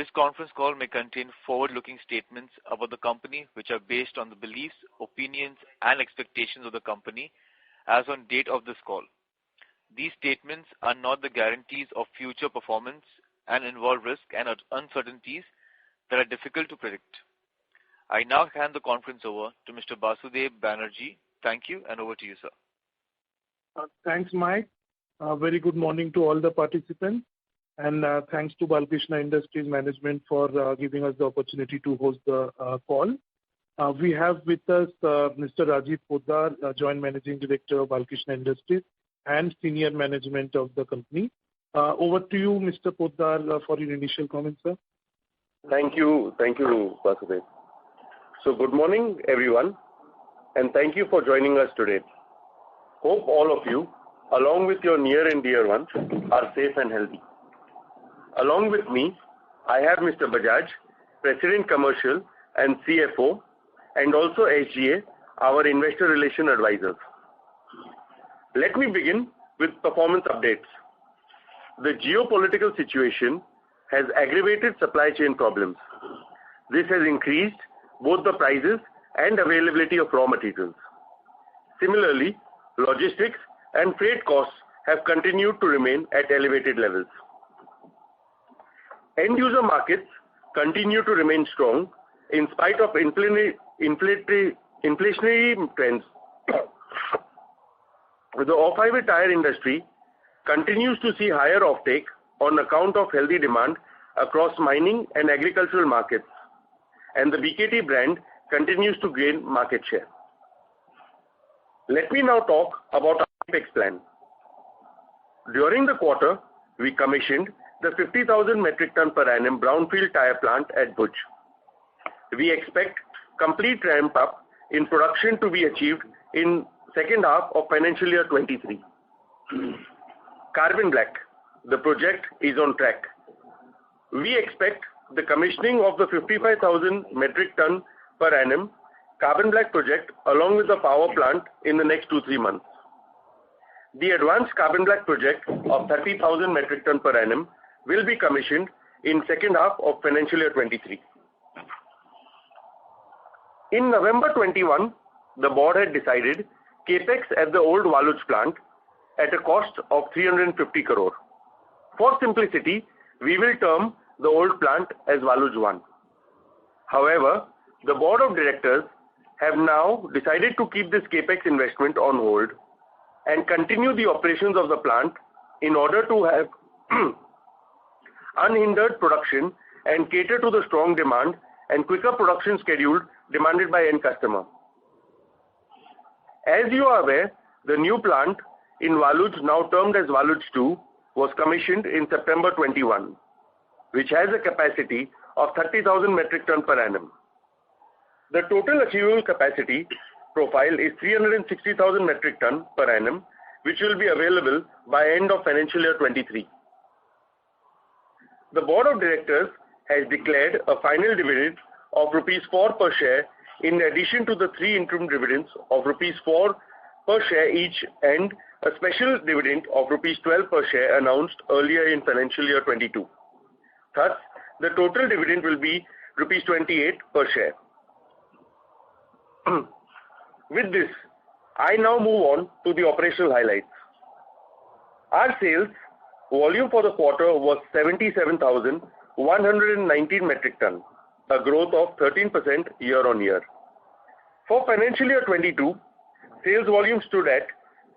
This conference call may contain forward-looking statements about the company which are based on the beliefs, opinions, and expectations of the company as on date of this call. These statements are not the guarantees of future performance and involve risks and uncertainties that are difficult to predict. I now hand the conference over to Mr. Basudev Banerjee. Thank you, and over to you, sir. Thanks, Mike. Very good morning to all the participants, and thanks to Balkrishna Industries management for giving us the opportunity to host the call. We have with us Mr. Rajiv Poddar, Joint Managing Director of Balkrishna Industries and Senior Management of the company. Over to you, Mr. Poddar, for your initial comments, sir. Thank you, Basudev. So good morning, everyone, and thank you for joining us today. Hope all of you, along with your near and dear ones, are safe and healthy. Along with me, I have Mr. Bajaj, President Commercial and CFO, and also SGA, our Investor Relation Advisors. Let me begin with performance updates. The geopolitical situation has aggravated supply chain problems. This has increased both the prices and availability of raw materials. Similarly, logistics and freight costs have continued to remain at elevated levels. End-user markets continue to remain strong in spite of inflationary trends. The off-highway tire industry continues to see higher offtake on account of healthy demand across mining and agricultural markets, and the BKT brand continues to gain market share. Let me now talk about our CapEx plan. During the quarter, we commissioned the 50,000 metric ton per annum brownfield tire plant at Bhuj. We expect complete ramp up in production to be achieved in second half of financial year 23. Carbon black, the project is on track. We expect the commissioning of the 55,000 metric ton per annum carbon black project along with the power plant in the next 2-3 months. The advanced carbon black project of 30,000 metric ton per annum will be commissioned in second half of financial year 23. In November 21, the board had decided capex at the old Waluj plant at a cost of 350 crore. For simplicity, we will term the old plant as Waluj 1. However, the board of directors have now decided to keep this capex investment on hold and continue the operations of the plant in order to have unhindered production and cater to the strong demand and quicker production schedule demanded by end customer. As you are aware, the new plant in Waluj, now termed as Waluj 2, was commissioned in September 21, which has a capacity of 30,000 metric ton per annum. The total achievable capacity profile is 360,000 metric ton per annum, which will be available by end of financial year 23. The board of directors has declared a final dividend of rupees 4 per share in addition to the 3 interim dividends of rupees 4 per share each and a special dividend of rupees 12 per share announced earlier in financial year 22. Thus, the total dividend will be rupees 28 per share. With this, I now move on to the operational highlights. Our sales volume for the quarter was 77,119 metric ton, a growth of 13% year on year. For financial year 22, sales volume stood at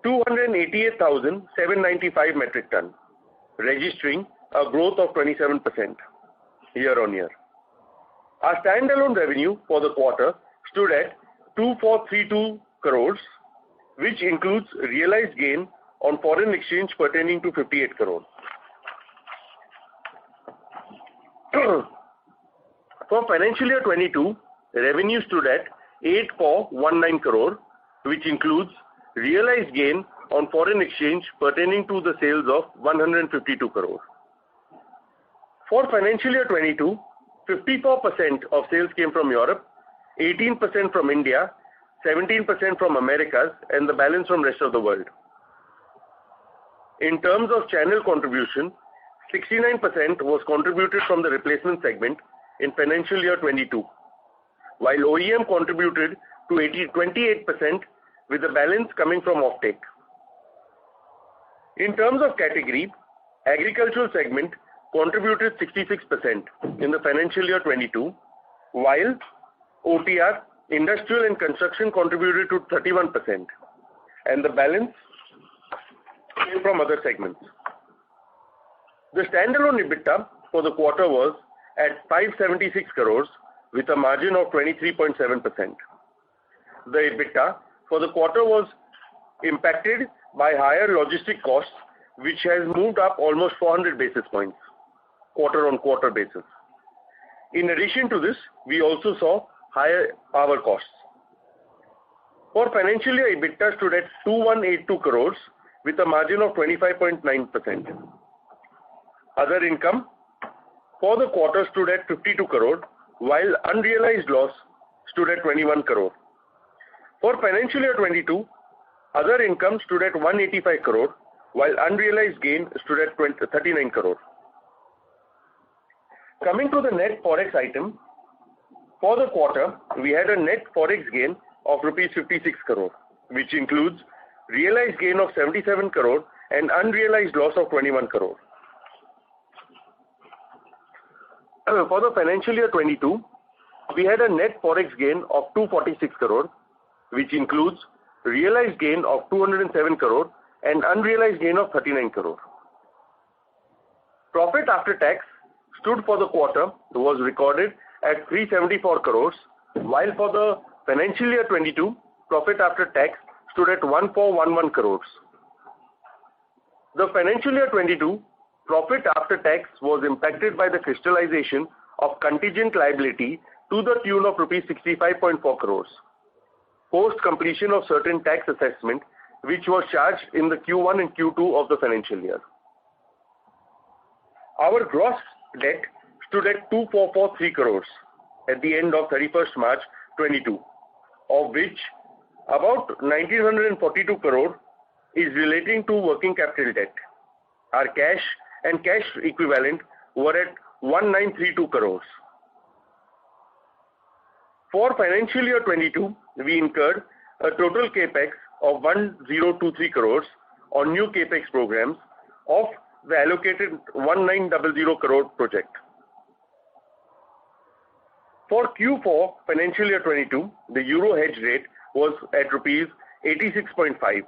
288,795 metric ton, registering a growth of 27% year on year. Our standalone revenue for the quarter stood at 2432 crores, which includes realized gain on foreign exchange pertaining to 58 crores. For financial year 22, revenue stood at 8419 crore, which includes realized gain on foreign exchange pertaining to the sales of 152 crore. For financial year 22, 54% of sales came from Europe, 18% from India, 17% from Americas, and the balance from rest of the world. In terms of channel contribution, 69% was contributed from the replacement segment in financial year 22, while OEM contributed to 28%, with the balance coming from offtake. In terms of category, agricultural segment contributed 66% in the financial year 22, while OTR, industrial and construction contributed to 31%, and the balance came from other segments. The standalone EBITDA for the quarter was at 576 crores with a margin of 23.7%. The EBITDA for the quarter was impacted by higher logistic costs, which has moved up almost 400 basis points quarter-on-quarter basis. In addition to this, we also saw higher power costs. For financial year, EBITDA stood at 2182 crores with a margin of 25.9%. Other income for the quarter stood at 52 crore, while unrealized loss stood at 21 crore. For financial year 22, other income stood at 185 crore, while unrealized gain stood at 39 crore. Coming to the net forex item, for the quarter, we had a net forex gain of rupees 56 crore, which includes realized gain of 77 crore and unrealized loss of 21 crore. For the financial year 22, we had a net forex gain of 246 crore, which includes realized gain of 207 crore and unrealized gain of 39 crore. Profit after tax stood for the quarter was recorded at 374 crores, while for the financial year 22, profit after tax stood at 1411 crores. The financial year 22 profit after tax was impacted by the crystallization of contingent liability to the tune of rupees 65.4 crores, post completion of certain tax assessment which was charged in the Q1 and Q2 of the financial year. Our gross debt stood at 2443 crores at the end of 31st March 22, of which about 1942 crore is relating to working capital debt. Our cash and cash equivalent were at 1932 crores. For financial year 22, we incurred a total capex of 1023 crores on new capex programs of the allocated 1900 crore project. For Q4 financial year 22, the euro hedge rate was at rupees 86.5.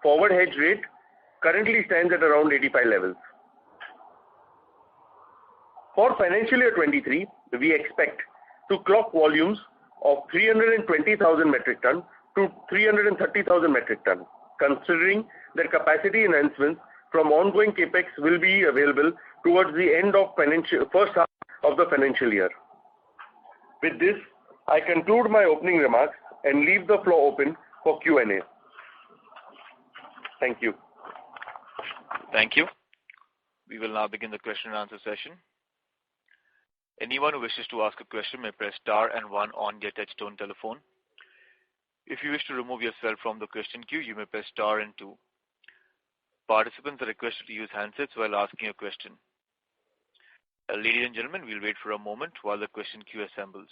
Forward hedge rate currently stands at around 85 levels. For financial year 23, we expect to clock volumes of 320,000 metric ton to 330,000 metric ton, considering that capacity enhancements from ongoing capex will be available towards the end of first half of the financial year. With this, I conclude my opening remarks and leave the floor open for Q&A. Thank you. Thank you. We will now begin the question and answer session. Anyone who wishes to ask a question may press star and one on their touchtone telephone. If you wish to remove yourself from the question queue, you may press star and two. Participants are requested to use handsets while asking a question. Ladies and gentlemen, we'll wait for a moment while the question queue assembles.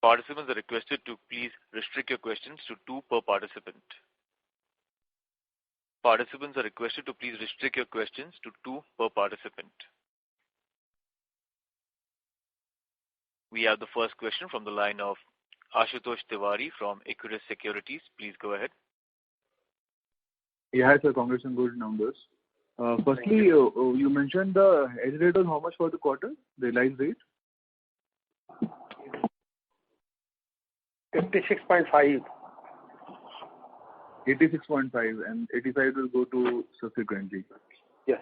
Participants are requested to please restrict your questions to 2 per participant. Participants are requested to please restrict your questions to 2 per participant. We have the first question from the line of Ashutosh Tiwari from Equirus Securities. Please go ahead. Yeah, hi sir, congrats on good numbers. Firstly, you mentioned the hedge rate was how much for the quarter, the realized rate? 86.5. 86.5 and 85 will go to subsequently. Yes.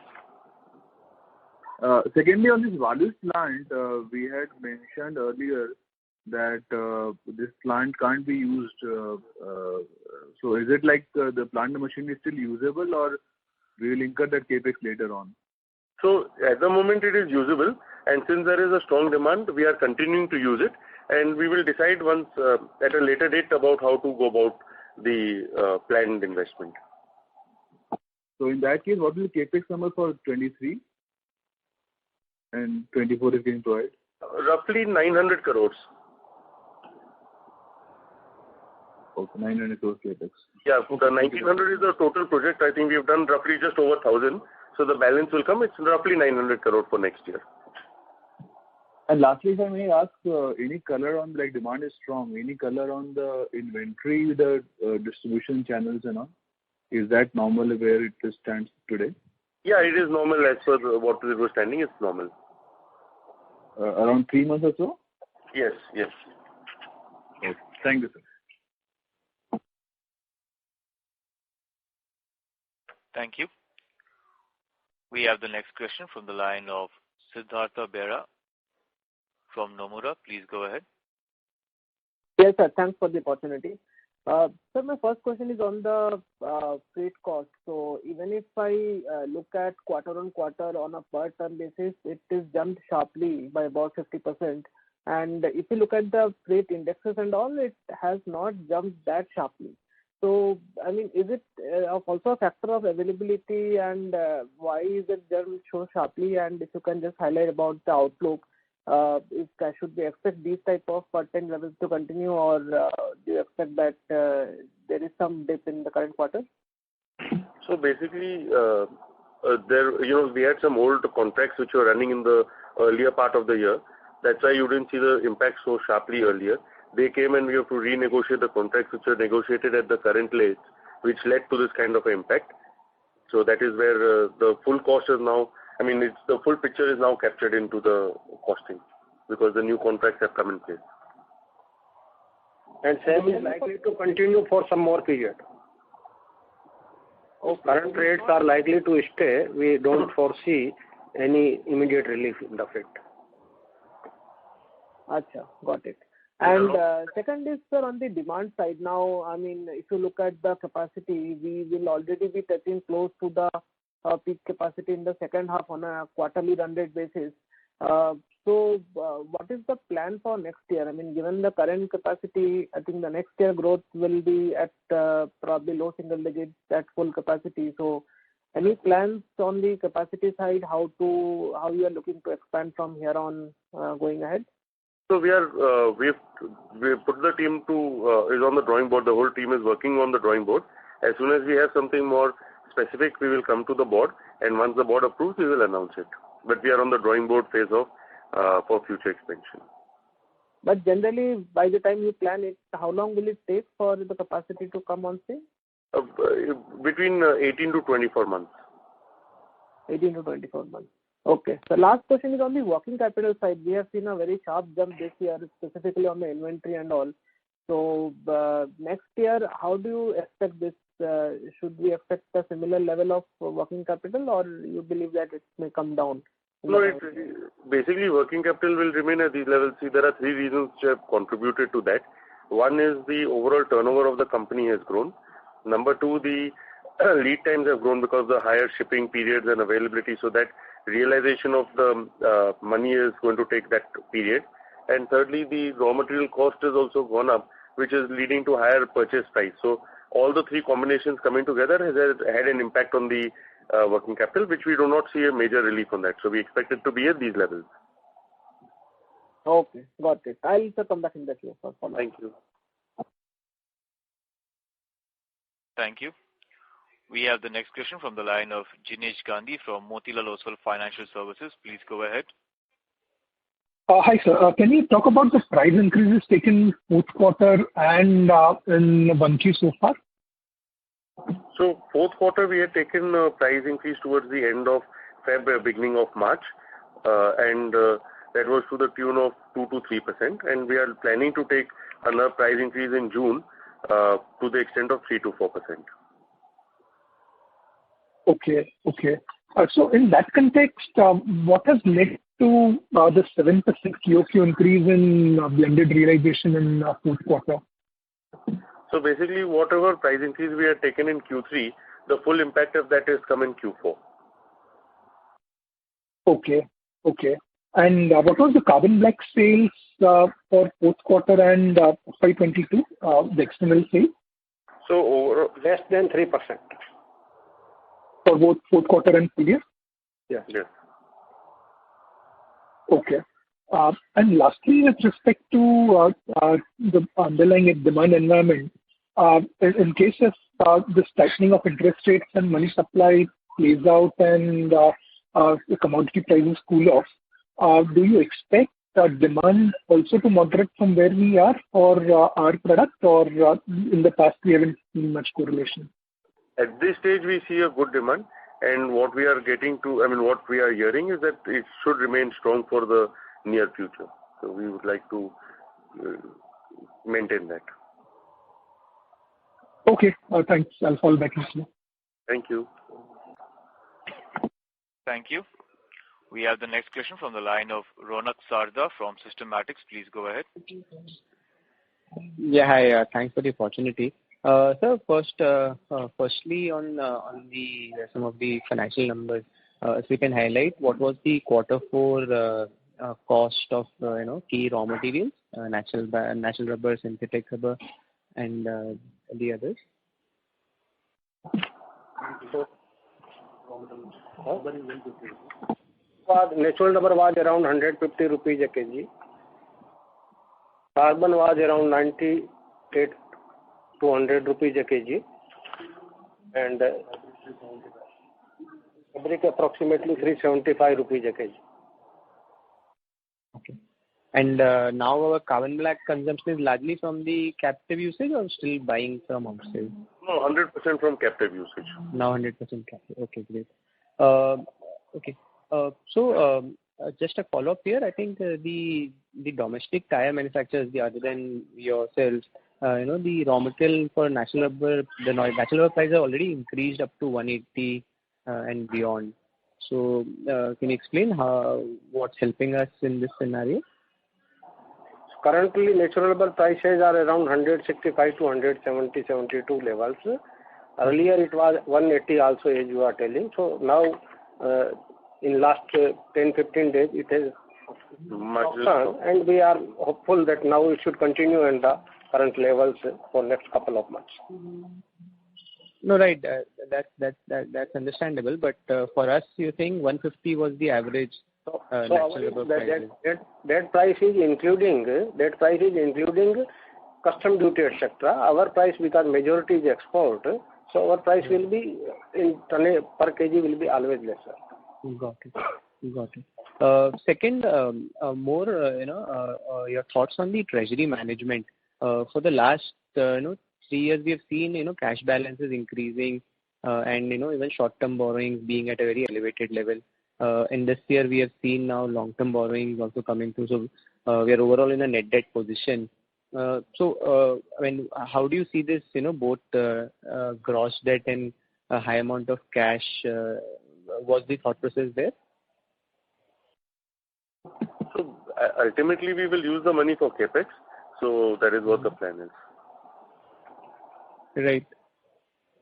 Secondly, on this Walis plant, we had mentioned earlier that this plant can't be used. So is it like the plant machine is still usable, or we will incur that capex later on? So at the moment it is usable, and since there is a strong demand, we are continuing to use it, and we will decide once at a later date about how to go about the planned investment. So in that case, what is the capex number for 23 and 24 is getting provided? Roughly 900 crores. Okay, 900 crores capex. Yeah, the 1900 is the total project. I think we have done roughly just over 1,000. So the balance will come. It's roughly 900 crore for next year. And lastly, if I may ask, any color on, like, demand is strong, any color on the inventory, the distribution channels and all? Is that normal where it stands today? Yeah, it is normal as per what it was standing. It's normal. Around 3 months or so? Yes, yes. Okay. Thank you, sir. Thank you. We have the next question from the line of Siddhartha Bera from Nomura. Please go ahead. Yes, sir. Thanks for the opportunity. Sir, my first question is on the freight cost. So even if I look at quarter on quarter on a per ton basis, it is jumped sharply by about 50%. And if you look at the freight indexes and all, it has not jumped that sharply. So, I mean, is it also a factor of availability, and why is it jumped so sharply? And if you can just highlight about the outlook, should we expect these type of per ton levels to continue, or do you expect that there is some dip in the current quarter? So basically, we had some old contracts which were running in the earlier part of the year. That's why you didn't see the impact so sharply earlier. They came and we have to renegotiate the contracts which are negotiated at the current rates, which led to this kind of impact. So that is where the full cost is now, the full picture is now captured into the costing because the new contracts have come in place. And same is likely to continue for some more period. Current rates are likely to stay. We don't foresee any immediate relief in the freight. Acha, got it. And second is, sir, on the demand side now, if you look at the capacity, we will already be touching close to the peak capacity in the second half on a quarterly run rate basis. So what is the plan for next year? Given the current capacity, I think the next year growth will be at probably low single digits at full capacity. So any plans on the capacity side, how you are looking to expand from here on going ahead? So we've put the team is on the drawing board. The whole team is working on the drawing board. As soon as we have something more specific, we will come to the board, and once the board approves, we will announce it. But we are on the drawing board phase for future expansion. But generally, by the time you plan it, how long will it take for the capacity to come on stream? Between 18 to 24 months. 18 to 24 months. Okay. The last question is on the working capital side. We have seen a very sharp jump this year, specifically on the inventory and all. So next year, how do you expect this? Should we expect a similar level of working capital, or you believe that it may come down? No, basically working capital will remain at these levels. See, there are three reasons which have contributed to that. One is the overall turnover of the company has grown. Number two, the lead times have grown because of the higher shipping periods and availability, so that realization of the money is going to take that period. And thirdly, the raw material cost has also gone up, which is leading to higher purchase price. So all the three combinations coming together has had an impact on the working capital, which we do not see a major relief on that. So we expect it to be at these levels. Okay, got it. I'll come back in that case. Thank you. Thank you. We have the next question from the line of Jinesh Gandhi from Motilal Oswal Financial Services. Please go ahead. Hi, sir. Can you talk about the price increases taken fourth quarter and in 1Q so far? So fourth quarter we had taken a price increase towards the end of February, beginning of March, and that was to the tune of 2 to 3%, and we are planning to take another price increase in June to the extent of 3 to 4%. Okay. So in that context, what has led to the 7% QOQ increase in blended realization in fourth quarter? So basically, whatever price increase we had taken in Q3, the full impact of that has come in Q4. Okay. And what was the carbon black sales for fourth quarter and FY22, the external sales? So overall, less than 3%. for both fourth quarter and full year? Yes. Okay. And lastly, with respect to the underlying demand environment, in case of this tightening of interest rates and money supply plays out and the commodity prices cool off, do you expect demand also to moderate from where we are for our product, or in the past we haven't seen much correlation? At this stage, we see a good demand, and what we are what we are hearing is that it should remain strong for the near future. So we would like to maintain that. Okay, thanks. I'll fall back in queue. Thank you. Thank you. We have the next question from the line of Ronak Sarda from Systematics. Please go ahead. Yeah, hi. Thanks for the opportunity. Sir, firstly on the some of the financial numbers, if you can highlight what was the quarter four cost of key raw materials, natural rubber, synthetic rubber, and the others. Natural rubber was around 150 rupees a kg. Carbon was around 98 to 100 rupees a kg. And fabric approximately 375 rupees a kg. Okay. And now our carbon black consumption is largely from the captive usage or still buying from outside? No, 100% from captive usage. Now 100% captive. Okay, great. Okay. So just a follow-up here. I think the domestic tire manufacturers, other than yourselves, the raw material for natural rubber, the natural rubber price have already increased up to 180 and beyond. So can you explain what's helping us in this scenario? Currently, natural rubber prices are around 165 to 170, 72 levels. Earlier it was 180 also, as you are telling. So now in last 10-15 days it has and we are hopeful that now it should continue in the current levels for next couple of months. No, right. That's understandable. But for us, you think 150 was the average natural rubber price? That price is including custom duty, etc. Our price, because majority is export, so our price will be in per kg will be always lesser. Got it. Second, more your thoughts on the treasury management. For the last 3 years, we have seen cash balances increasing and even short-term borrowings being at a very elevated level. In this year, we have seen now long-term borrowings also coming through. So we are overall in a net debt position. So how do you see this? Both gross debt and a high amount of cash. Was the thought process there? So ultimately, we will use the money for capex. So that is what the plan is. Right.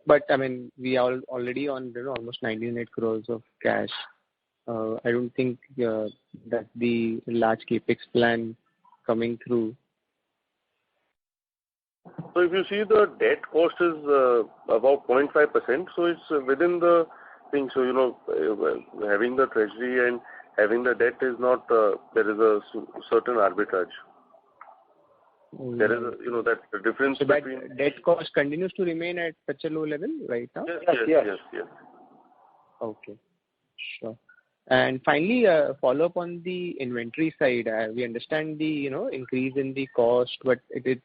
But we are already on almost 98 crores of cash. I don't think that's the large capex plan coming through. So if you see, the debt cost is about 0.5%. So it's within the thing. So having the treasury and having the debt is not. There is a certain arbitrage. There is that difference so between. That debt cost continues to remain at such a low level right now? Yes. Okay, sure. And finally, follow up on the inventory side. We understand the increase in the cost, but if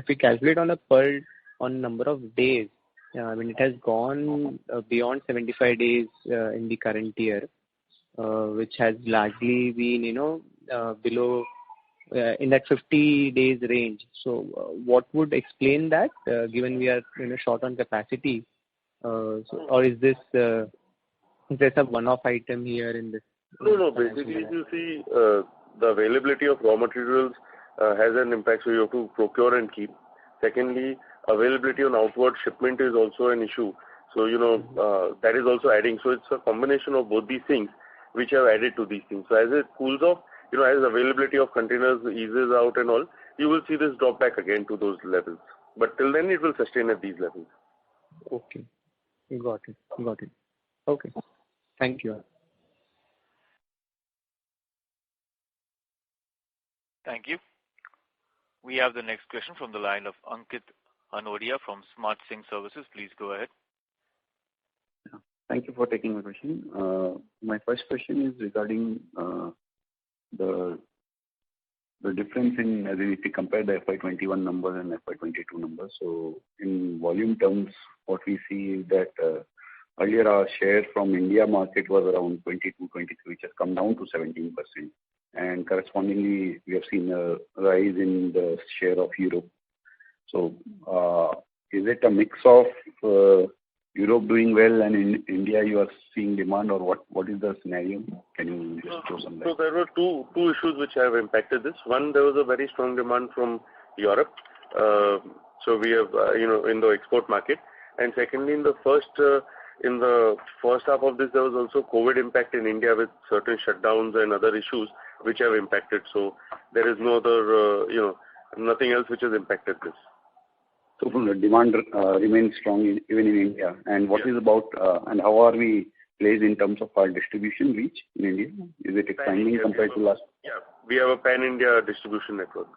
we calculate on number of days, it has gone beyond 75 days in the current year, which has largely been below in that 50 days range. So what would explain that, given we are short on capacity, or is this there's a one-off item here in this? No. Basically, if you see, the availability of raw materials has an impact, so you have to procure and keep. Secondly, availability on outward shipment is also an issue. So, that is also adding. So it's a combination of both these things which have added to these things. So as it cools off, as availability of containers eases out and all, you will see this drop back again to those levels. But till then, it will sustain at these levels. Okay. Got it. Okay. Thank you. Thank you. We have the next question from the line of Ankit Anodia from Smart Sync Services. Please go ahead. Thank you for taking my question. My first question is regarding the difference in, as in if you compare the FY21 numbers and FY22 numbers. So in volume terms, what we see is that earlier our share from India market was around 22, 23, which has come down to 17%. And correspondingly, we have seen a rise in the share of Europe. So is it a mix of Europe doing well and in India you are seeing demand, or what is the scenario? Can you just throw some light? So there were two issues which have impacted this. One, there was a very strong demand from Europe. So we have, in the export market. And secondly, in the first half of this, there was also COVID impact in India with certain shutdowns and other issues which have impacted. So there is no other, nothing else which has impacted this. So the demand remains strong even in India. And what is about, and how are we placed in terms of our distribution reach in India? Is it expanding compared to last? Yeah, we have a pan-India distribution network.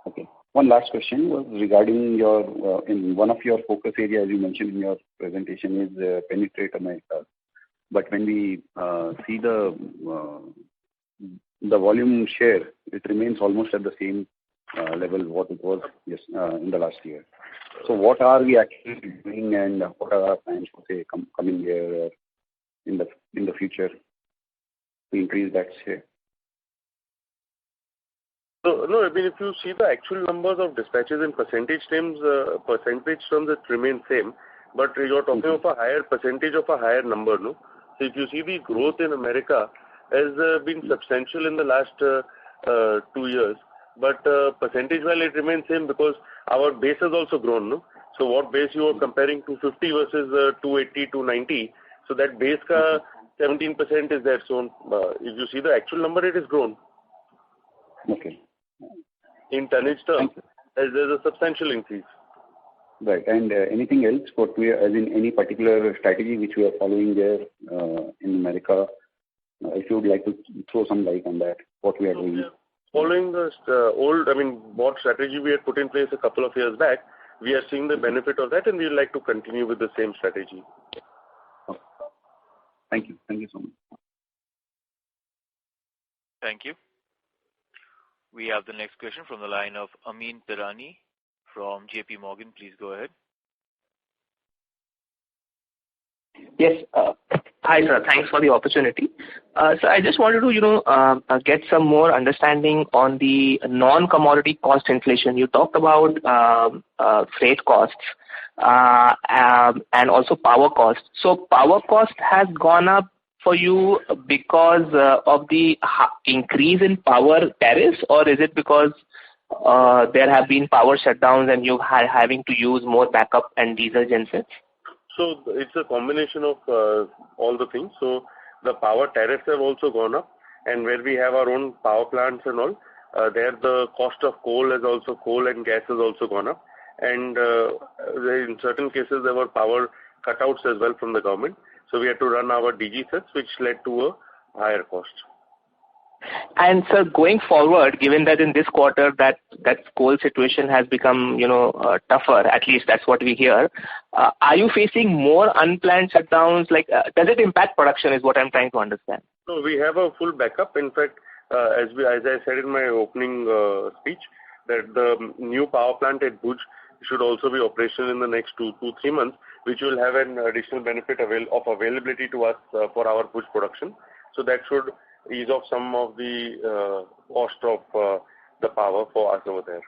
Okay. One last question was regarding your, in one of your focus areas you mentioned in your presentation is penetrate America. But when we see the volume share, it remains almost at the same level what it was in the last year. So what are we actually doing, and what are our plans for say coming year or in the future to increase that share? So, no, I mean, if you see the actual numbers of dispatches in percentage terms, it remains same. But you're talking of a higher percentage of a higher number, no? So if you see the growth in America has been substantial in the last 2 years. But percentage-wise, it remains same because our base has also grown, no? So what base you are comparing 250 versus 280, 290. So that base ka 17% is there. So if you see the actual number, it has grown. Okay. In tonnage terms, there's a substantial increase. Right. And anything else? What we, as in any particular strategy which we are following there in America? If you would like to throw some light on that, what we are doing. Following the what strategy we had put in place a couple of years back, we are seeing the benefit of that, and we would like to continue with the same strategy. Okay. Thank you. Thank you so much. Thank you. We have the next question from the line of Amyn Pirani from JP Morgan. Please go ahead. Yes. Hi, sir. Thanks for the opportunity. So I just wanted to, get some more understanding on the non-commodity cost inflation. You talked about freight costs and also power costs. So power cost has gone up for you because of the increase in power tariffs, or is it because there have been power shutdowns and you are having to use more backup and diesel gensets? So it's a combination of all the things. So the power tariffs have also gone up, and where we have our own power plants and all, there the cost of coal and gas has also gone up. And in certain cases there were power cutouts as well from the government. So we had to run our DG sets, which led to a higher cost. And sir, going forward, given that in this quarter that coal situation has become, tougher, at least that's what we hear, are you facing more unplanned shutdowns? Like, does it impact production is what I'm trying to understand. No, we have a full backup. In fact, as I said in my opening speech, that the new power plant at Bhuj should also be operational in the next 2 to 3 months, which will have an additional benefit of availability to us for our Bhuj production. So that should ease off some of the cost of the power for us over there.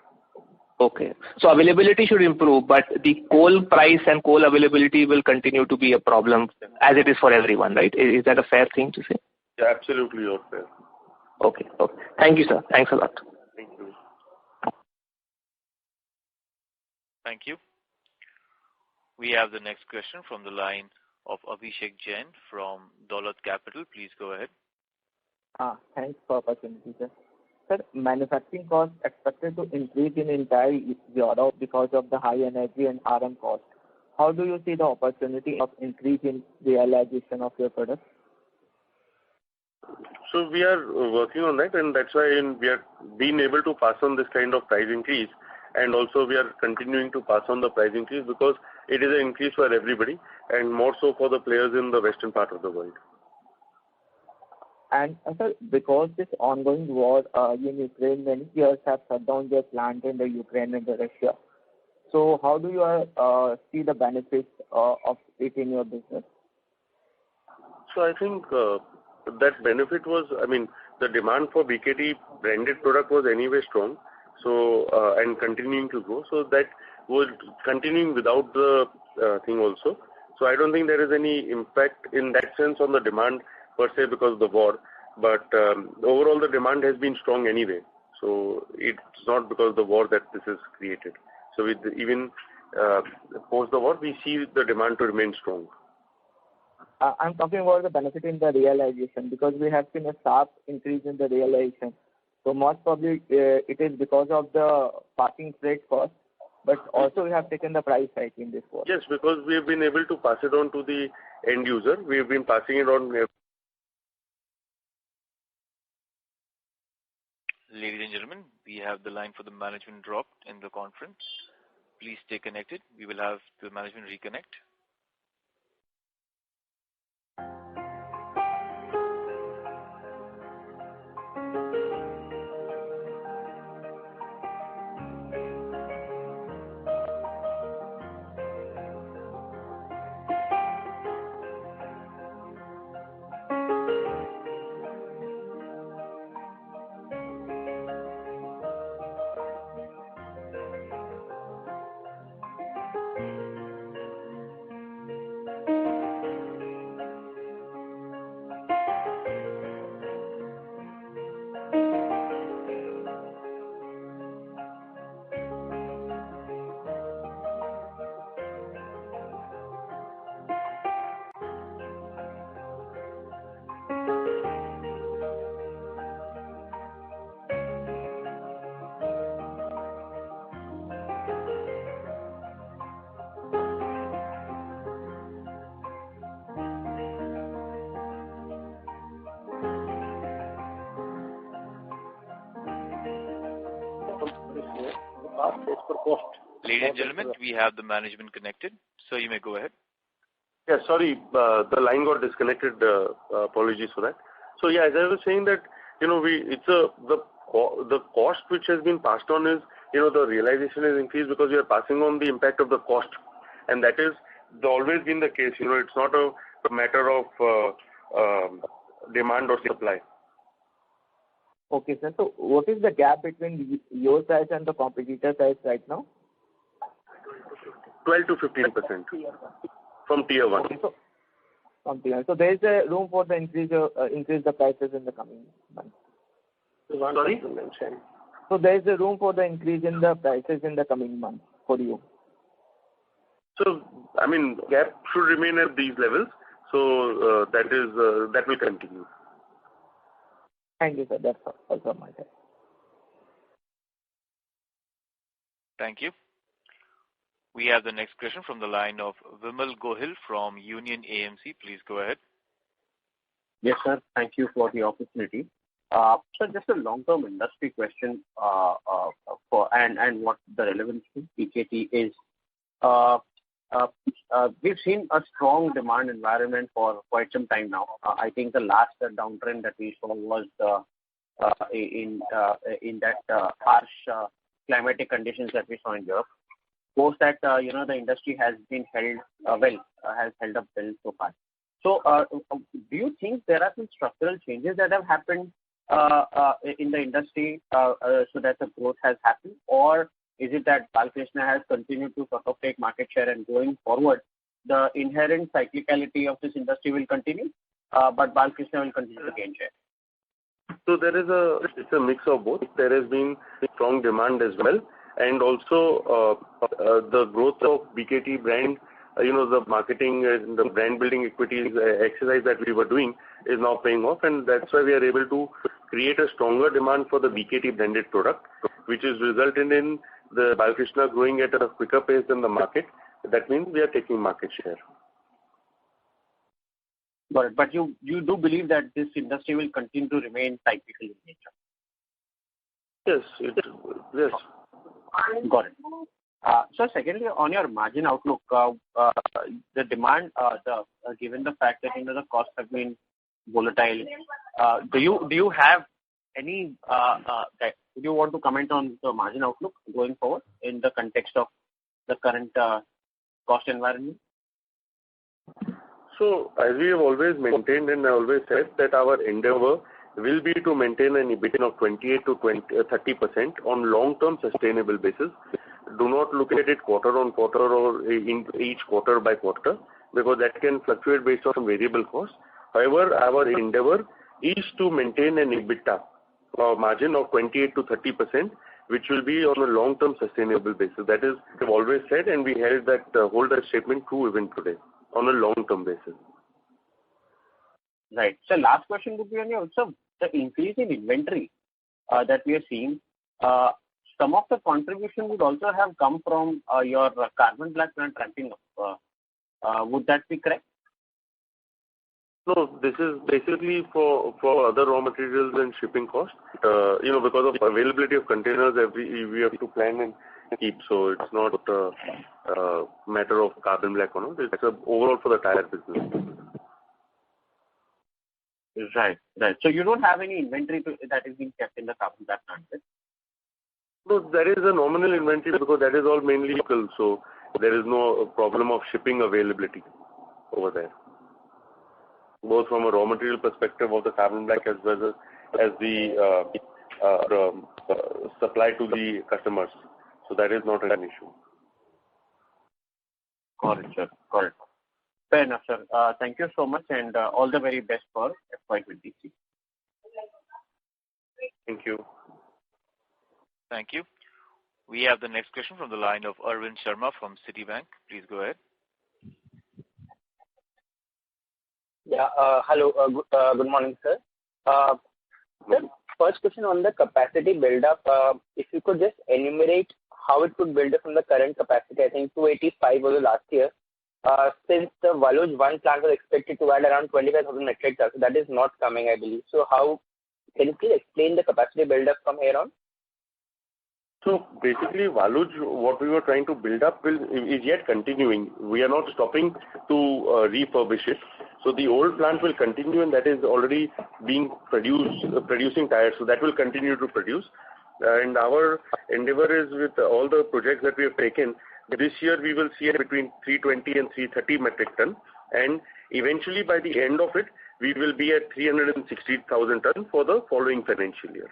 Okay. So availability should improve, but the coal price and coal availability will continue to be a problem as it is for everyone, right? Is that a fair thing to say? Yeah, absolutely, you're fair. Okay. Thank you, sir. Thanks a lot. Thank you. Thank you. We have the next question from the line of Abhishek Jain from Dolat Capital. Please go ahead. Thanks for the opportunity, sir. Sir, manufacturing costs expected to increase in entire Europe because of the high energy and RM cost. how do you see the opportunity of increase in realization of your products? So we are working on that, and that's why we are being able to pass on this kind of price increase, and also we are continuing to pass on the price increase because it is an increase for everybody, and more so for the players in the western part of the world. And sir, because this ongoing war in Ukraine, many players have shut down their plant in the Ukraine and the Russia. So how do you see the benefits of it in your business? So I think that benefit was, the demand for BKT branded product was anyway strong, so and continuing to grow. So that was continuing without the thing also. So I don't think there is any impact in that sense on the demand per se because of the war. But overall the demand has been strong anyway. So it's not because of the war that this is created. So with even post the war, we see the demand to remain strong. I'm talking about the benefit in the realization because we have seen a sharp increase in the realization. So most probably it is because of the passing freight cost, but also we have taken the price hike in this quarter. Yes, because we have been able to pass it on to the end user. We have been passing it on. Ladies and gentlemen, we have the line for the management dropped in the conference. Please stay connected. We will have the management reconnect. Ladies and gentlemen, we have the management connected, so you may go ahead. Yeah, sorry, the line got disconnected. Apologies for that. So yeah, as I was saying that the cost which has been passed on is the realization is increased because we are passing on the impact of the cost, and that is always been the case. It's not a matter of demand or supply. Okay, sir. So what is the gap between your price and the competitor price right now? 12 to 15% from tier 1. Okay, so there is a room for the increase the prices in the coming months. Sorry? So there is a room for the increase in the prices in the coming months for you. So gap should remain at these levels. So that will continue. Thank you, sir. That's all from my side. Thank you. We have the next question from the line of Vimal Gohil from Union AMC. Please go ahead. Yes, sir. Thank you for the opportunity. So just a long-term industry question and what the relevance to PKT is. We've seen a strong demand environment for quite some time now. I think the last downtrend that we saw was in that harsh climatic conditions that we saw in Europe. Post that, the industry has been held up well so far. So, do you think there are some structural changes that have happened in the industry so that the growth has happened, or is it that Balkrishna has continued to sort of take market share and going forward, the inherent cyclicality of this industry will continue, but Balkrishna will continue to gain share? So it's a mix of both. There has been strong demand as well, and also the growth of BKT brand. The marketing and the brand building equities exercise that we were doing is now paying off, and that's why we are able to create a stronger demand for the BKT branded product, which is resulting in the Balkrishna growing at a quicker pace than the market, that means we are taking market share. But you do believe that this industry will continue to remain cyclical in nature? Yes, yes. Got it. So secondly, on your margin outlook, the demand, given the fact that the costs have been volatile, do you have any? Do you want to comment on the margin outlook going forward in the context of the current cost environment? So, as we have always maintained and I always said that our endeavor will be to maintain an EBITDA of 28 to 30% on long-term sustainable basis. Do not look at it quarter on quarter or in each quarter by quarter, because that can fluctuate based on variable costs. However, our endeavor is to maintain an EBITDA margin of 28 to 30%, which will be on a long-term sustainable basis. That is, we've always said, and we held that hold that statement true even today on a long-term basis. Right. So last question would be on your also the increase in inventory that we are seeing. Some of the contribution would also have come from your carbon black plant ramping up. Would that be correct? No, this is basically for other raw materials and shipping costs. Because of availability of containers, we have to plan and keep. So it's not a matter of carbon black or not. It's overall for the tire business. Right. So you don't have any inventory that is being kept in the carbon black plant, right? No, there is a nominal inventory because that is all mainly local. So there is no problem of shipping availability over there, both from a raw material perspective of the carbon black as well as the supply to the customers. So that is not an issue. Got it, sir. Got it. Fair enough, sir. Thank you so much, and all the very best for FY23. Thank you. Thank you. We have the next question from the line of Arvind Sharma from Citibank. Please go ahead. Yeah. Hello. Good morning, sir. Sir, first question on the capacity build-up. If you could just enumerate how it could build up from the current capacity. I think 285 was the last year. Since the Waluj 1 plant was expected to add around 25,000 metric tons, that is not coming, I believe. So how can you please explain the capacity build-up from here on? So basically, Waluj, what we were trying to build up is yet continuing. We are not stopping to refurbish it. So the old plant will continue, and that is already being producing tires. So that will continue to produce. And our endeavor is with all the projects that we have taken. This year we will see it between 320 and 330 metric ton, and eventually by the end of it, we will be at 360,000 ton for the following financial year.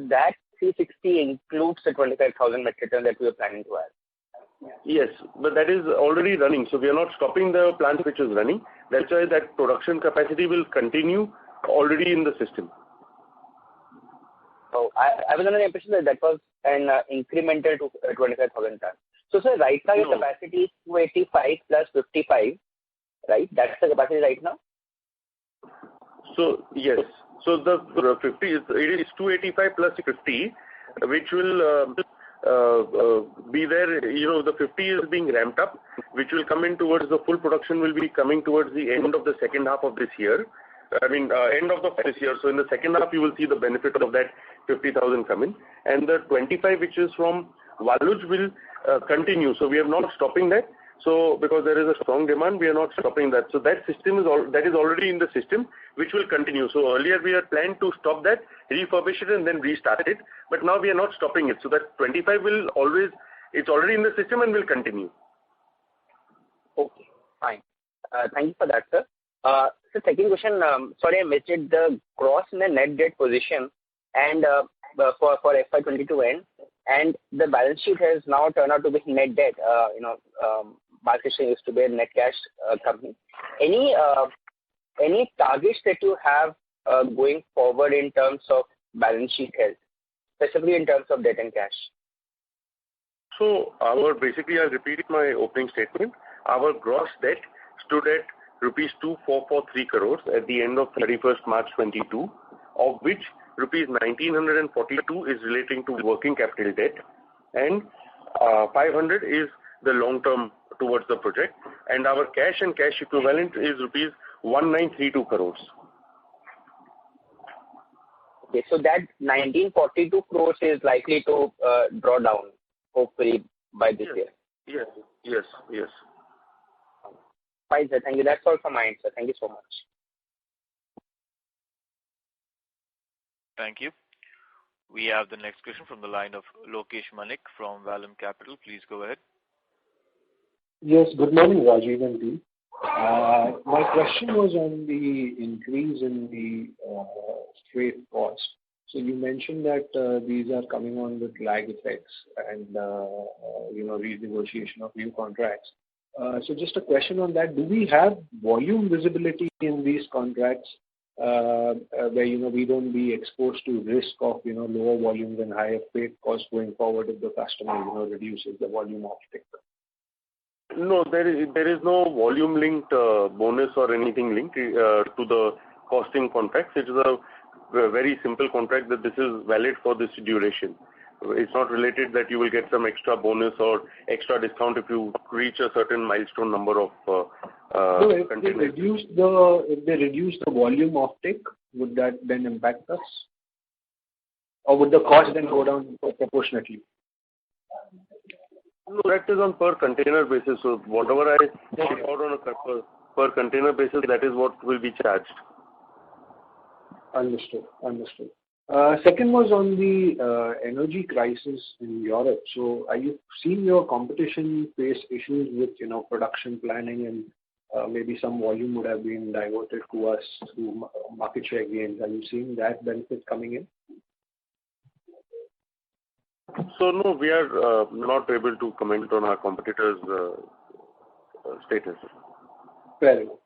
That 360 includes the 25,000 metric ton that we are planning to add. Yes, but that is already running. So we are not stopping the plant which is running. That's why that production capacity will continue already in the system. Oh, I was under the impression that was an incremental to 25,000 tons. So, sir, right now your capacity is 285 plus 55, right? That's the capacity right now? So, yes. So, the 50 it is 285 plus 50, which will be there. The 50 is being ramped up, which will come in towards the full production will be coming towards the end of the second half of this year. End of this year. So in the second half, you will see the benefit of that 50,000 come in. And the 25, which is from Waluj, will continue. So we are not stopping that. So because there is a strong demand, we are not stopping that. So that system is already in the system, which will continue. So earlier we had planned to stop that, refurbish it, and then restart it. But now we are not stopping it. So that 25 it's already in the system and will continue. Okay, fine. Thank you for that, sir. So second question, sorry I missed it, the gross and the net debt position and for FY22 end, and the balance sheet has now turned out to be net debt. Balkrishna used to be a net cash company. Any targets that you have going forward in terms of balance sheet health, specifically in terms of debt and cash? So basically I'll repeat my opening statement. Our gross debt stood at rupees 2443 crores at the end of 31st March 22, of which rupees 1942 is relating to working capital debt and 500 is the long term towards the project. And our cash and cash equivalent is rupees 1932 crores. Okay, so that 1942 crores is likely to draw down, hopefully, by this year. Yes. Fine, sir. Thank you. That's all from my end, sir. Thank you so much. Thank you. We have the next question from the line of Lokesh Manik from Vallum Capital. Please go ahead. Yes, good morning, Rajiv and team. My question was on the increase in the freight cost. So you mentioned that these are coming on with lag effects and renegotiation of new contracts. So just a question on that: do we have volume visibility in these contracts where we don't be exposed to risk of lower volumes and higher freight costs going forward if the customer reduces the volume offtake? No, there is no volume linked bonus or anything linked to the costing contracts. It is a very simple contract that this is valid for this duration. It's not related that you will get some extra bonus or extra discount if you reach a certain milestone number of if they reduce the volume offtake, would that then impact us? Or would the cost then go down proportionately? No, that is on per container basis. So whatever I take out on a per container basis, that is what will be charged. Understood. Second was on the energy crisis in Europe. So are you seeing your competition face issues with production planning and maybe some volume would have been diverted to us through market share gains? Are you seeing that benefit coming in? So no, we are not able to comment on our competitors' status. Fair enough.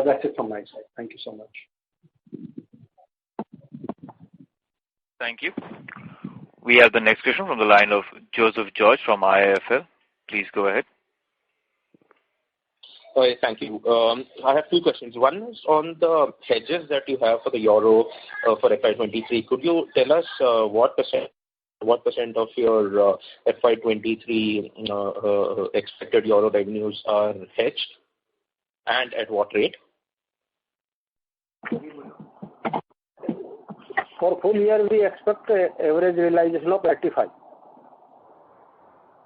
That's it from my side. Thank you so much. Thank you. We have the next question from the line of Joseph George from IIFL. Please go ahead. Thank you. I have two questions. One is on the hedges that you have for the euro for FY23. Could you tell us what percent of your FY23 expected euro revenues are hedged and at what rate? For full year, we expect average realization of 85.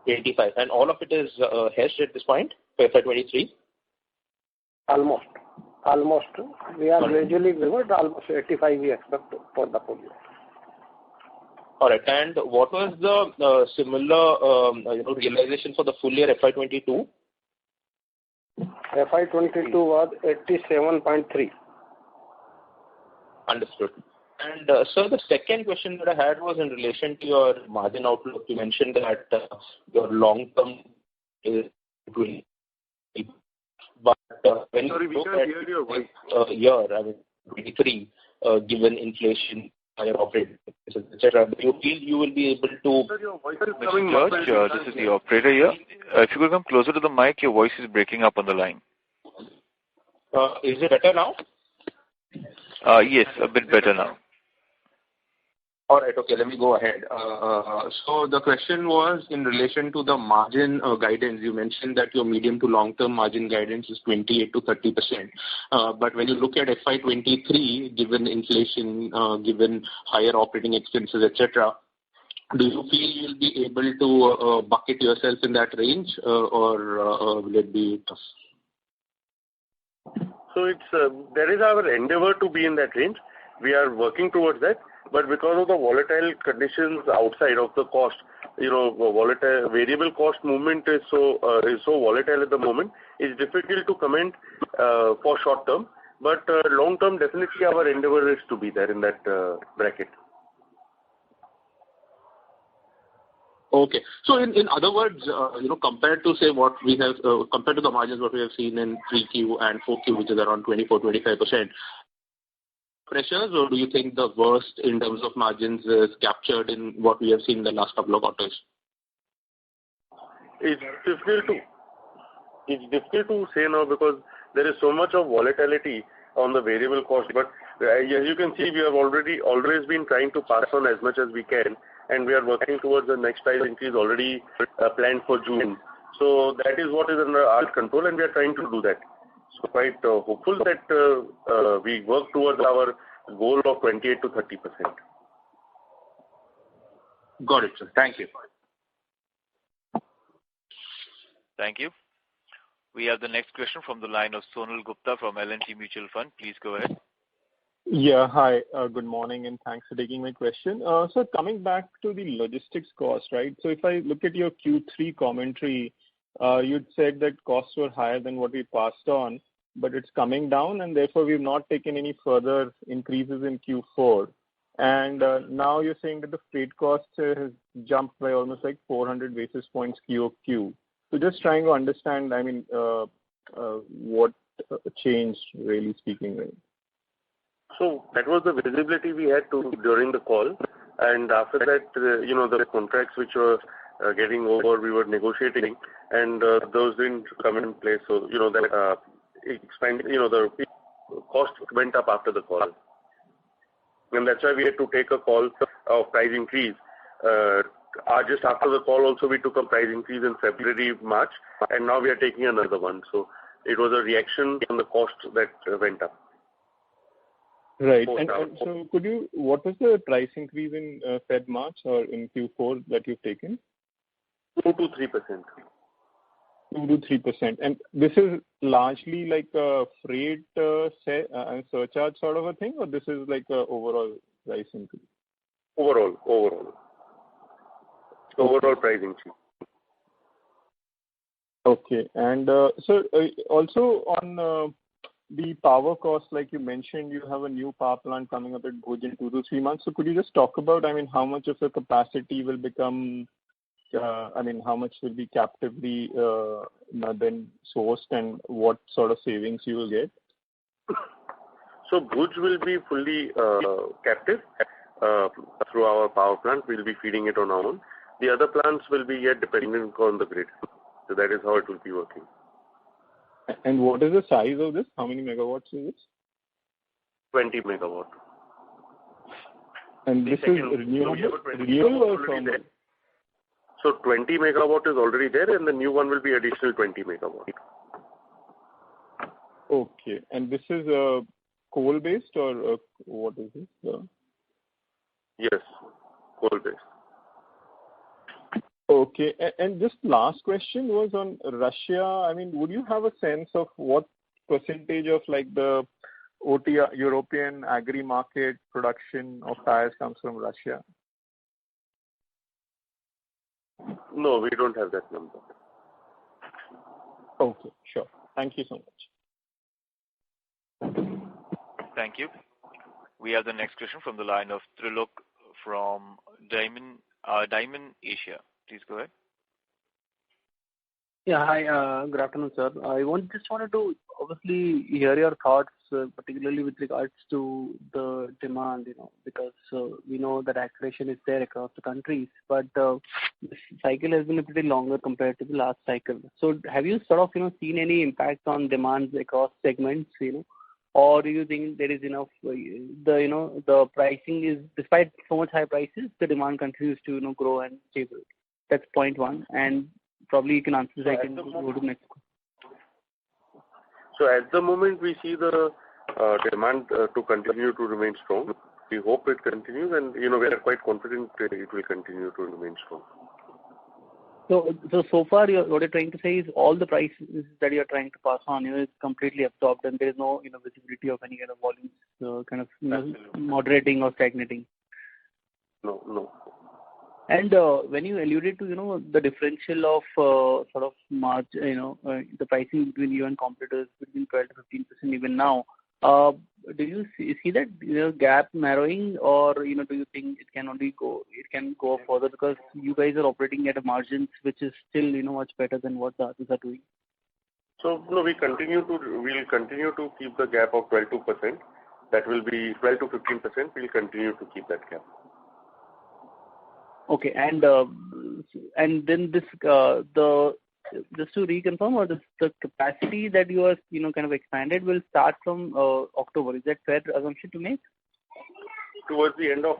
85. And all of it is hedged at this point for FY23? Almost. We are gradually revert. Almost 85 we expect for the full year. All right. And what was the similar realization for the full year FY22? FY22 was 87.3. Understood. And sir, the second question that I had was in relation to your margin outlook. You mentioned that your long term is between, but when you look at year, 23, given inflation, higher operating expenses, etc., do you feel you will be able to? Sir, your voice is coming muffled. George, this is the operator here. If you could come closer to the mic, your voice is breaking up on the line. Is it better now? Yes, a bit better now. All right. Okay. Let me go ahead. So the question was in relation to the margin guidance. You mentioned that your medium to long-term margin guidance is 28 to 30%. But when you look at FY23, given inflation, given higher operating expenses, etc., do you feel you'll be able to bucket yourself in that range, or will it be tough? So there is our endeavor to be in that range. We are working towards that. But because of the volatile conditions outside of the cost, volatile variable cost movement is so volatile at the moment. It's difficult to comment for short term. But long term, definitely our endeavor is to be there in that bracket. Okay. So in other words, compared to say what we have, compared to the margins what we have seen in 3Q and 4Q, which is around 24-25%. Pressures, or do you think the worst in terms of margins is captured in what we have seen in the last couple of quarters? It's difficult to say now because there is so much of volatility on the variable cost. But as you can see, we have always been trying to pass on as much as we can, and we are working towards the next price increase already planned for June. So that is what is under our control, and we are trying to do that. So quite hopeful that we work towards our goal of 28 to 30%. Got it, sir. Thank you. Thank you. We have the next question from the line of Sonal Gupta from L&T Mutual Fund. Please go ahead. Yeah, hi. Good morning, and thanks for taking my question. So coming back to the logistics cost, right? So if I look at your Q3 commentary, you'd said that costs were higher than what we passed on, but it's coming down, and therefore we've not taken any further increases in Q4. And now you're saying that the freight cost has jumped by almost like 400 basis points QOQ. So just trying to understand, I mean, what changed, really speaking, right? So that was the visibility we had during the call, and after that, the contracts which were getting over, we were negotiating, and those didn't come in place. So that the cost went up after the call, and that's why we had to take a call of price increase. Just after the call, also we took a price increase in February, March, and now we are taking another one. So it was a reaction on the cost that went up. Right. And so what was the price increase in Feb, March or in Q4 that you've taken? 2 to 3%. 2 to 3%. And this is largely like a freight and surcharge sort of a thing, or this is like a overall price increase? Overall price increase. Okay. And so also on the power cost, like you mentioned, you have a new power plant coming up at Bhuj in 2 to 3 months. So could you just talk about, I mean, how much of the capacity will become, how much will be captively then sourced, and what sort of savings you will get? So Bhuj will be fully captive through our power plant. We'll be feeding it on our own. The other plants will be yet dependent on the grid. So that is how it will be working. And what is the size of this? How many megawatts is this? 20 megawatt. And this is renewable or thermal? So 20 megawatt is already there, and the new one will be additional 20 megawatt. Okay. And this is coal-based or what is this? Yes, coal-based. Okay. And just last question was on Russia. I mean, would you have a sense of what percentage of like the European agri-market production of tires comes from Russia? No, we don't have that number. Okay, sure. Thank you so much. Thank you. We have the next question from the line of Trilok from Diamond Asia. Please go ahead. Yeah, hi. Good afternoon, sir. I just wanted to obviously hear your thoughts, particularly with regards to the demand, because we know that acceleration is there across the countries, but this cycle has been a pretty longer compared to the last cycle. So have you sort of, seen any impact on demands across segments, or do you think there is enough, the pricing is, despite so much high prices, the demand continues to, grow and stable? That's point one. And probably you can answer this. I can go to the next one. So at the moment, we see the demand to continue to remain strong. We hope it continues, and we are quite confident that it will continue to remain strong. So far, what you're trying to say is all the prices that you're trying to pass on is completely absorbed, and there is no visibility of any kind of volumes moderating or stagnating. No. And when you alluded to the differential of sort of margin, the pricing between you and competitors between 12 to 15% even now, do you see that gap narrowing, or do you think it can go further because you guys are operating at a margins which is still much better than what the others are doing? So no, we'll continue to keep the gap of 12%. That will be 12 to 15%. We'll continue to keep that gap. Okay, and then this just to reconfirm, or the capacity that you are kind of expanded will start from October. Is that fair assumption to make? Towards the end of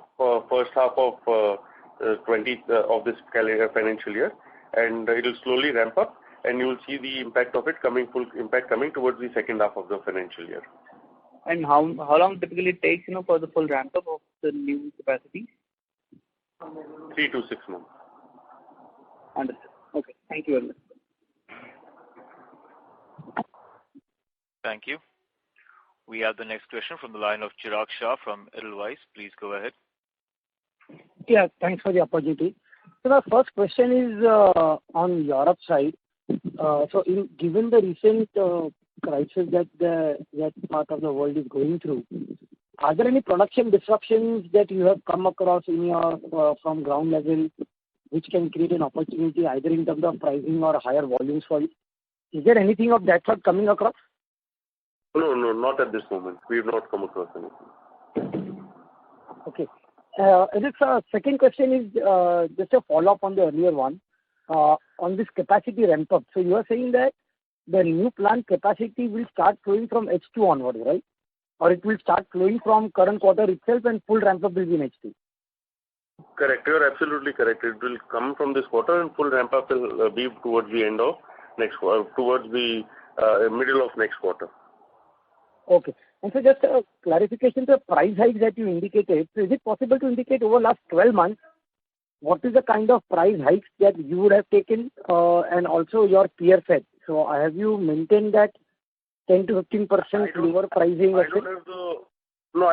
first half of of this calendar financial year, and it will slowly ramp up. and you will see the impact of it full impact coming towards the second half of the financial year. And how long typically it takes, for the full ramp up of the new capacity? 3 to 6 months. Understood. Okay. Thank you very much. Thank you. We have the next question from the line of Chirag Shah from Edelweiss. Please go ahead. Yeah, thanks for the opportunity. So my first question is on Europe side. Given the recent crisis that part of the world is going through, are there any production disruptions that you have come across in your from ground level, which can create an opportunity either in terms of pricing or higher volumes for you? Is there anything of that sort coming across? No, not at this moment. We have not come across anything. Okay. Second question is just a follow-up on the earlier one on this capacity ramp-up. So you are saying that the new plant capacity will start flowing from H2 onwards, right? Or it will start flowing from current quarter itself and full ramp-up will be in H2? Correct. You are absolutely correct. It will come from this quarter and full ramp-up will be towards the end of next quarter, towards the middle of next quarter. Okay. And so just a clarification, the price hike that you indicated, so is it possible to indicate over last 12 months, what is the kind of price hikes that you would have taken and also your peer set? So have you maintained that 10 to 15% lower pricing? I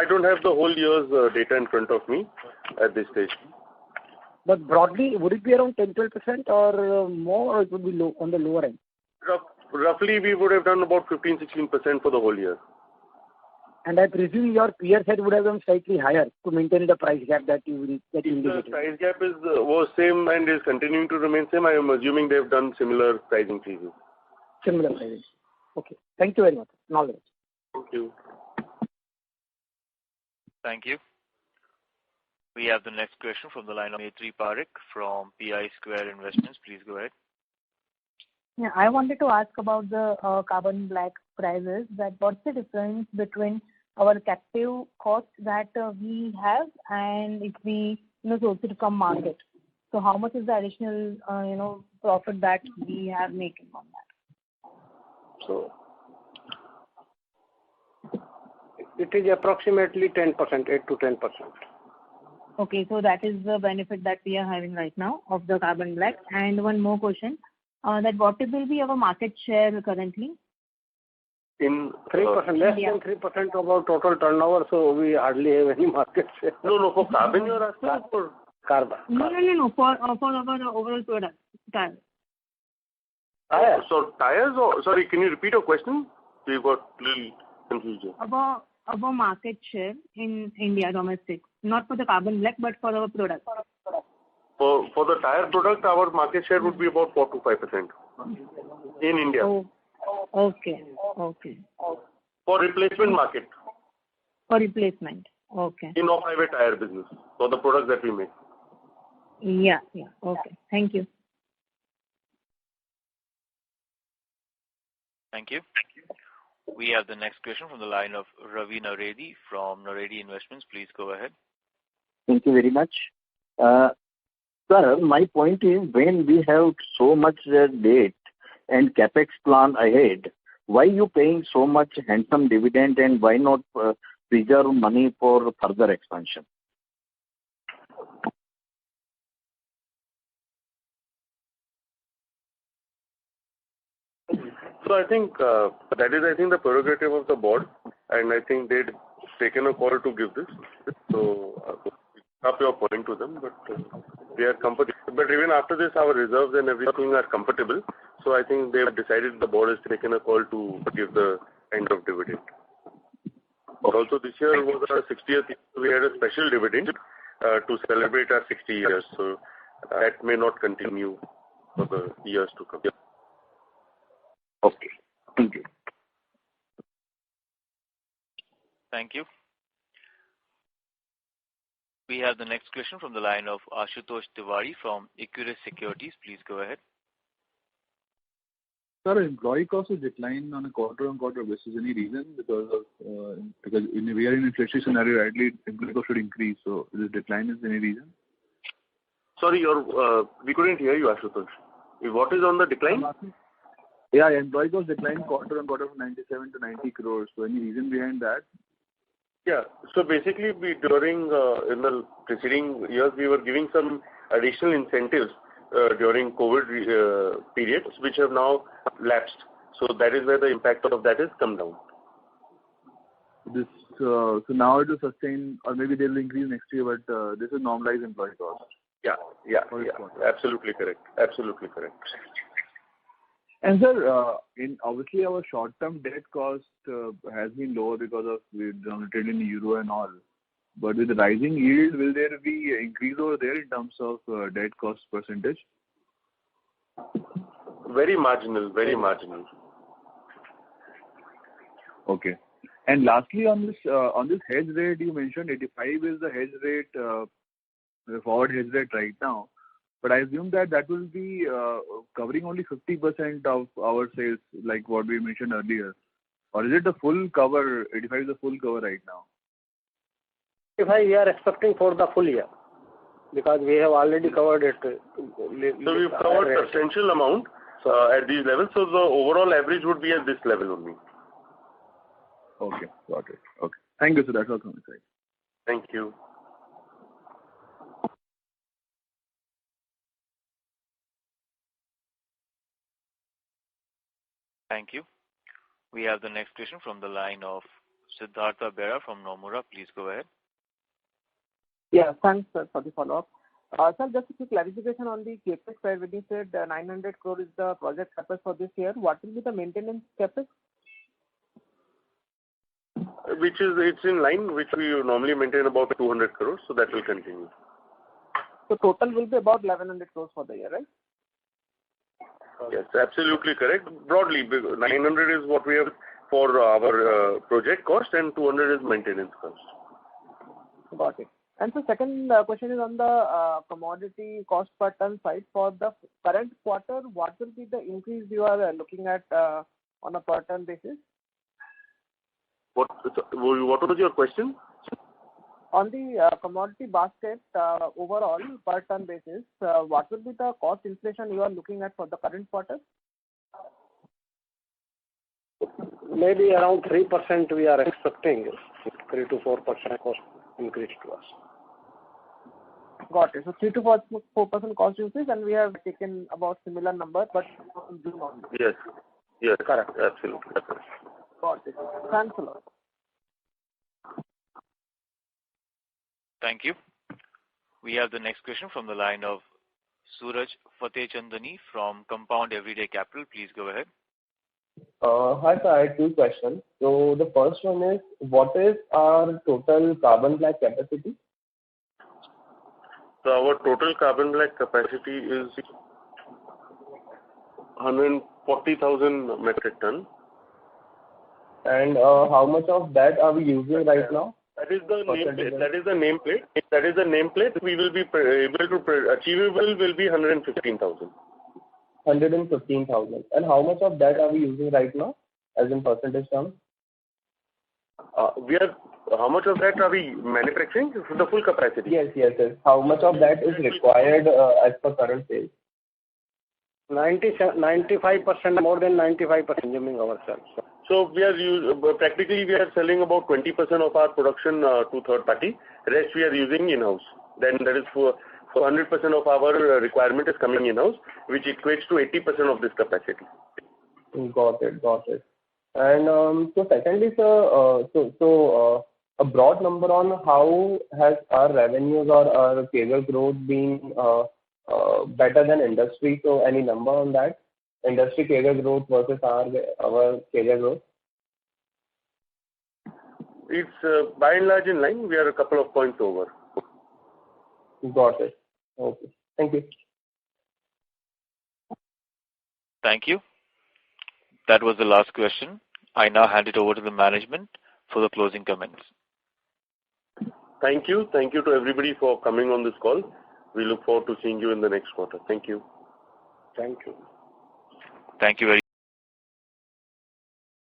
don't have the whole year's data in front of me at this stage. But broadly, would it be around 10-12% or more, or it would be low on the lower end? Roughly, we would have done about 15-16% for the whole year. And I presume your peer set would have done slightly higher to maintain the price gap that you indicated. The price gap was same and is continuing to remain same. I am assuming they have done similar price increases. Similar pricing. Okay. Thank you very much. Knowledge. Thank you. Thank you. We have the next question from the line of Maitri Parekh from PI Square Investments. Please go ahead. Yeah, I wanted to ask about the carbon black prices. That what's the difference between our captive cost that we have and if we source it from market? So how much is the additional profit that we have making on that? So it is approximately 10%, 8 to 10%. Okay, so that is the benefit that we are having right now of the carbon black. And one more question, that what will be our market share currently? In 3%, less than 3% of our total turnover, so we hardly have any market share. No, for carbon you are asking for? Carbon. No, for our overall product, tires. So tires, sorry, can you repeat your question? We got little confusion. About market share in India domestic, not for the carbon black, but for our product. For the tire product, our market share would be about 4 to 5% in India. Oh, okay. For replacement market. For replacement, okay. In off-highway tire business, for the products that we make. Yeah, okay. Thank you. Thank you. We have the next question from the line of Ravi Naredi from Naredi Investments. Please go ahead. Thank you very much. Sir, my point is when we have so much debt and capex plan ahead, why you paying so much handsome dividend and why not preserve money for further expansion? So I think that is, the prerogative of the board, and I think they'd taken a call to give this. So up your point to them, but they are comfortable. But even after this, our reserves and everything are comfortable. So I think they have decided, the board has taken a call to give the kind of dividend. Also, this year was our 60th year. We had a special dividend to celebrate our 60 years. So that may not continue for the years to come. Okay. Thank you. Thank you. We have the next question from the line of Ashutosh Tiwari from Equirus Securities. Please go ahead. Sir, employee cost is declined on a quarter-on-quarter basis. Any reason? Because we are in an inflationary scenario, rightly, employee cost should increase. So this decline is any reason? Sorry, we couldn't hear you, Ashutosh. What is on the decline? Yeah, employee cost declined quarter-on-quarter from 97 to 90 crores. So any reason behind that? Yeah. So basically, during in the preceding years, we were giving some additional incentives during COVID periods, which have now lapsed. So that is where the impact of that has come down. So now it will sustain, or maybe they will increase next year, but this is normalized employee cost. Yeah. Absolutely correct. And sir, in obviously our short-term debt cost has been lower because of we denominated in euro and all. But with the rising yield, will there be increase over there in terms of debt cost percentage? Very marginal. Okay. And lastly, on this hedge rate, you mentioned 85 is the hedge rate, the forward hedge rate right now. But I assume that will be covering only 50% of our sales, like what we mentioned earlier. Or is it the full cover? 85 is the full cover right now. 85 we are expecting for the full year, because we have already covered it. So we've covered substantial amount at these levels. So the overall average would be at this level only. Okay, got it. Okay. Thank you, sir. That's all from my side. Thank you. Thank you. We have the next question from the line of Siddhartha Bera from Nomura. Please go ahead. Yeah, thanks, sir, for the follow-up. Sir, just a quick clarification on the CapEx side. When you said 900 crore is the project CapEx for this year, what will be the maintenance CapEx? It's in line, which we normally maintain about 200 crores, so that will continue. So total will be about 1100 crores for the year, right? Yes, absolutely correct. Broadly, 900 is what we have for our project cost, and 200 is maintenance cost. Got it. And so second question is on the commodity cost per ton side. For the current quarter, what will be the increase you are looking at on a per ton basis? What was your question? On the commodity basket overall per ton basis, what will be the cost inflation you are looking at for the current quarter? Maybe around 3% we are expecting, 3 to 4% cost increase to us. Got it. So 3 to 4% cost increase, and we have taken about similar number, but June only. Yes, correct. Absolutely. Got it. Thanks a lot. Thank you. We have the next question from the line of Suraj Fatehchandani from Compound Everyday Capital. Please go ahead. Hi, sir. I have two questions. So the first one is, what is our total carbon black capacity? So our total carbon black capacity is 140,000 metric ton. And how much of that are we using right now? That is the nameplate. That is the nameplate. We will be able to achievable will be 115,000. 115,000. And how much of that are we using right now, as in percentage terms? How much of that are we manufacturing? The full capacity. Yes. How much of that is required as per current sales? 95%, more than 95% consuming ourselves. So we are selling about 20% of our production to third party. Rest we are using in-house. Then that is for 100% of our requirement is coming in-house, which equates to 80% of this capacity. Got it. And so secondly, sir, a broad number on how has our revenues or our CAGR growth been better than industry? So any number on that? Industry CAGR growth versus our CAGR growth? It's by and large in line. We are a couple of points over. Got it. Okay. Thank you. Thank you. That was the last question. I now hand it over to the management for the closing comments. Thank you. Thank you to everybody for coming on this call. We look forward to seeing you in the next quarter. Thank you. Thank you. Thank you very